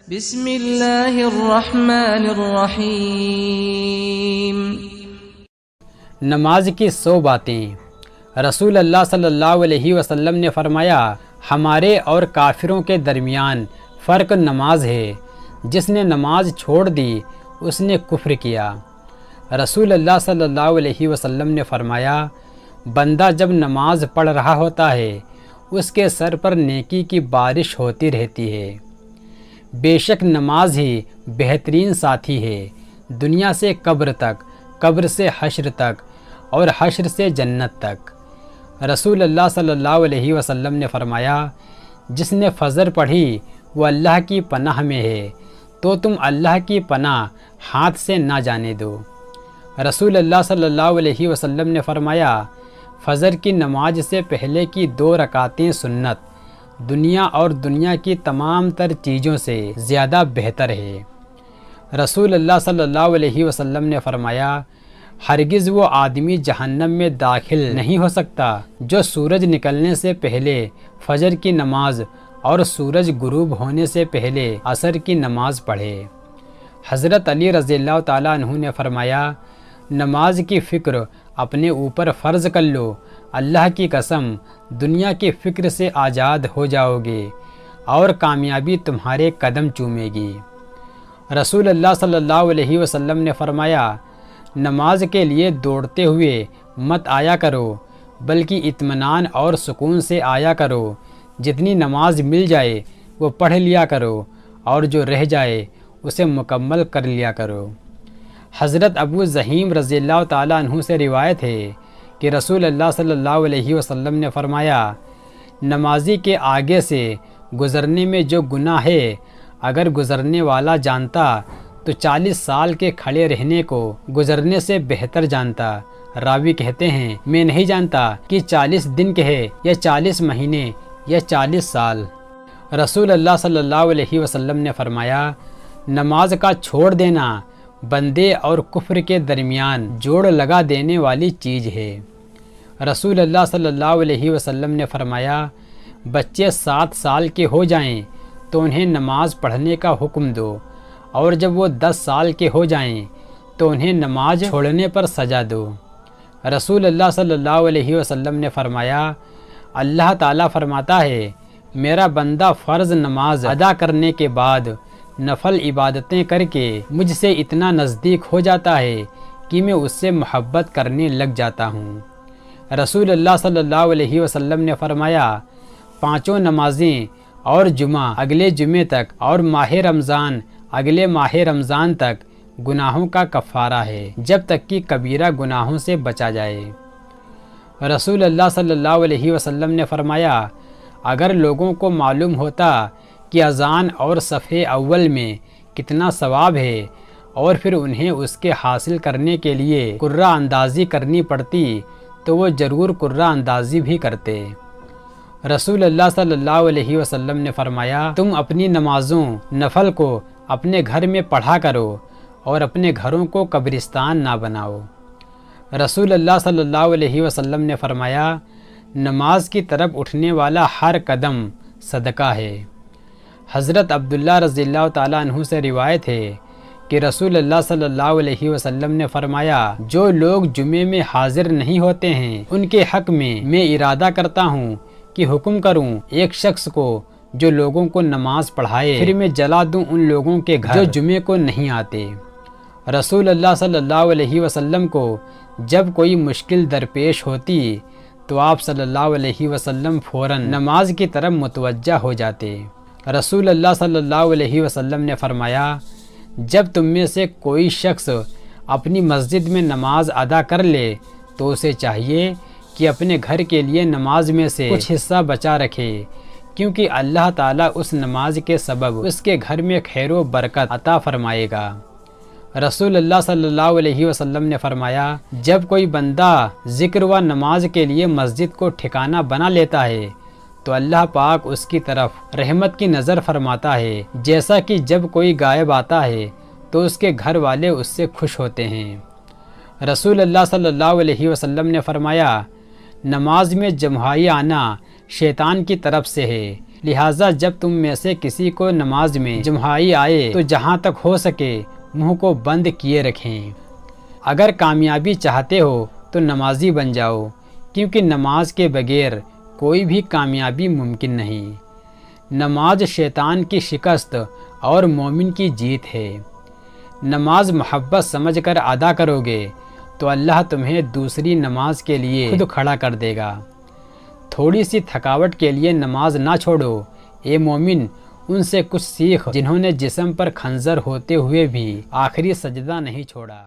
بسم اللہ الرحمن الرحیم۔ نماز کی 100 باتیں۔ رسول اللہ صلی اللہ علیہ وسلم نے فرمایا، ہمارے اور کافروں کے درمیان فرق نماز ہے، جس نے نماز چھوڑ دی اس نے کفر کیا۔ رسول اللہ صلی اللہ علیہ وسلم نے فرمایا، بندہ جب نماز پڑھ رہا ہوتا ہے اس کے سر پر نیکی کی بارش ہوتی رہتی ہے۔ بے شک نماز ہی بہترین ساتھی ہے، دنیا سے قبر تک، قبر سے حشر تک، اور حشر سے جنت تک۔ رسول اللہ صلی اللہ علیہ وسلم نے فرمایا، جس نے فجر پڑھی وہ اللہ کی پناہ میں ہے، تو تم اللہ کی پناہ ہاتھ سے نہ جانے دو۔ رسول اللہ صلی اللہ علیہ وسلم نے فرمایا، فجر کی نماز سے پہلے کی 2 رکعتیں سنت دنیا اور دنیا کی تمام تر چیزوں سے زیادہ بہتر ہے۔ رسول اللہ صلی اللہ علیہ وسلم نے فرمایا، ہرگز وہ آدمی جہنم میں داخل نہیں ہو سکتا جو سورج نکلنے سے پہلے فجر کی نماز اور سورج غروب ہونے سے پہلے عصر کی نماز پڑھے۔ حضرت علی رضی اللہ تعالیٰ عنہ نے فرمایا، نماز کی فکر اپنے اوپر فرض کر لو، اللہ کی قسم دنیا کی فکر سے آزاد ہو جاؤ گے اور کامیابی تمہارے قدم چومے گی۔ رسول اللہ صلی اللہ علیہ وسلم نے فرمایا، نماز کے لیے دوڑتے ہوئے مت آیا کرو، بلکہ اطمینان اور سکون سے آیا کرو۔ جتنی نماز مل جائے وہ پڑھ لیا کرو، اور جو رہ جائے اسے مکمل کر لیا کرو۔ حضرت ابو ظہیم رضی اللہ تعالیٰ عنہ سے روایت ہے کہ رسول اللہ صلی اللہ علیہ وسلم نے فرمایا، نمازی کے آگے سے گزرنے میں جو گناہ ہے اگر گزرنے والا جانتا تو 40 سال کے کھڑے رہنے کو گزرنے سے بہتر جانتا۔ راوی کہتے ہیں، میں نہیں جانتا کہ 40 دن کے ہے یا 40 مہینے یا 40 سال۔ رسول اللہ صلی اللہ علیہ وسلم نے فرمایا، نماز کا چھوڑ دینا بندے اور کفر کے درمیان جوڑ لگا دینے والی چیز ہے۔ رسول اللہ صلی اللہ علیہ وسلم نے فرمایا، بچے 7 سال کے ہو جائیں تو انہیں نماز پڑھنے کا حکم دو، اور جب وہ 10 سال کے ہو جائیں تو انہیں نماز چھوڑنے پر سزا دو۔ رسول اللہ صلی اللہ علیہ وسلم نے فرمایا، اللہ تعالیٰ فرماتا ہے، میرا بندہ فرض نماز ادا کرنے کے بعد نفل عبادتیں کر کے مجھ سے اتنا نزدیک ہو جاتا ہے کہ میں اس سے محبت کرنے لگ جاتا ہوں۔ رسول اللہ صلی اللہ علیہ وسلم نے فرمایا، 5 نمازیں اور جمعہ اگلے جمعے تک اور ماہ رمضان اگلے ماہ رمضان تک گناہوں کا کفارہ ہے، جب تک کہ کبیرہ گناہوں سے بچا جائے۔ رسول اللہ صلی اللہ علیہ وسلم نے فرمایا، اگر لوگوں کو معلوم ہوتا کہ اذان اور صفحے اول میں کتنا ثواب ہے اور پھر انہیں اس کے حاصل کرنے کے لیے قرہ اندازی کرنی پڑتی تو وہ ضرور قرہ اندازی بھی کرتے۔ رسول اللہ صلی اللہ علیہ وسلم نے فرمایا، تم اپنی نمازوں نفل کو اپنے گھر میں پڑھا کرو اور اپنے گھروں کو قبرستان نہ بناؤ۔ رسول اللہ صلی اللہ علیہ وسلم نے فرمایا، نماز کی طرف اٹھنے والا ہر قدم صدقہ ہے۔ حضرت عبداللہ رضی اللہ تعالیٰ عنہ سے روایت ہے کہ رسول اللہ صلی اللہ علیہ وسلم نے فرمایا، جو لوگ جمعے میں حاضر نہیں ہوتے ہیں ان کے حق میں ارادہ کرتا ہوں کہ حکم کروں ایک شخص کو جو لوگوں کو نماز پڑھائے، پھر میں جلا دوں ان لوگوں کے گھر جو جمعے کو نہیں آتے۔ رسول اللہ صلی اللہ علیہ وسلم کو جب کوئی مشکل درپیش ہوتی تو آپ صلی اللہ علیہ وسلم فوراً نماز کی طرف متوجہ ہو جاتے۔ رسول اللہ صلی اللہ علیہ وسلم نے فرمایا، جب تم میں سے کوئی شخص اپنی مسجد میں نماز ادا کر لے تو اسے چاہیے کہ اپنے گھر کے لیے نماز میں سے کچھ حصہ بچا رکھے، کیونکہ اللہ تعالیٰ اس نماز کے سبب اس کے گھر میں خیر و برکت عطا فرمائے گا۔ رسول اللہ صلی اللہ علیہ وسلم نے فرمایا، جب کوئی بندہ ذکر و نماز کے لیے مسجد کو ٹھکانہ بنا لیتا ہے تو اللہ پاک اس کی طرف رحمت کی نظر فرماتا ہے، جیسا کہ جب کوئی غائب آتا ہے تو اس کے گھر والے اس سے خوش ہوتے ہیں۔ رسول اللہ صلی اللہ علیہ وسلم نے فرمایا، نماز میں جمعائی آنا شیطان کی طرف سے ہے، لہٰذا جب تم میں سے کسی کو نماز میں جمہائی آئے تو جہاں تک ہو سکے منہ کو بند کیے رکھیں۔ اگر کامیابی چاہتے ہو تو نمازی بن جاؤ، کیونکہ نماز کے بغیر کوئی بھی کامیابی ممکن نہیں۔ نماز شیطان کی شکست اور مومن کی جیت ہے۔ نماز محبت سمجھ کر ادا کرو گے تو اللہ تمہیں دوسری نماز کے لیے خود کھڑا کر دے گا۔ تھوڑی سی تھکاوٹ کے لیے نماز نہ چھوڑو، اے مومن ان سے کچھ سیکھ جنہوں نے جسم پر خنجر ہوتے ہوئے بھی آخری سجدہ نہیں چھوڑا۔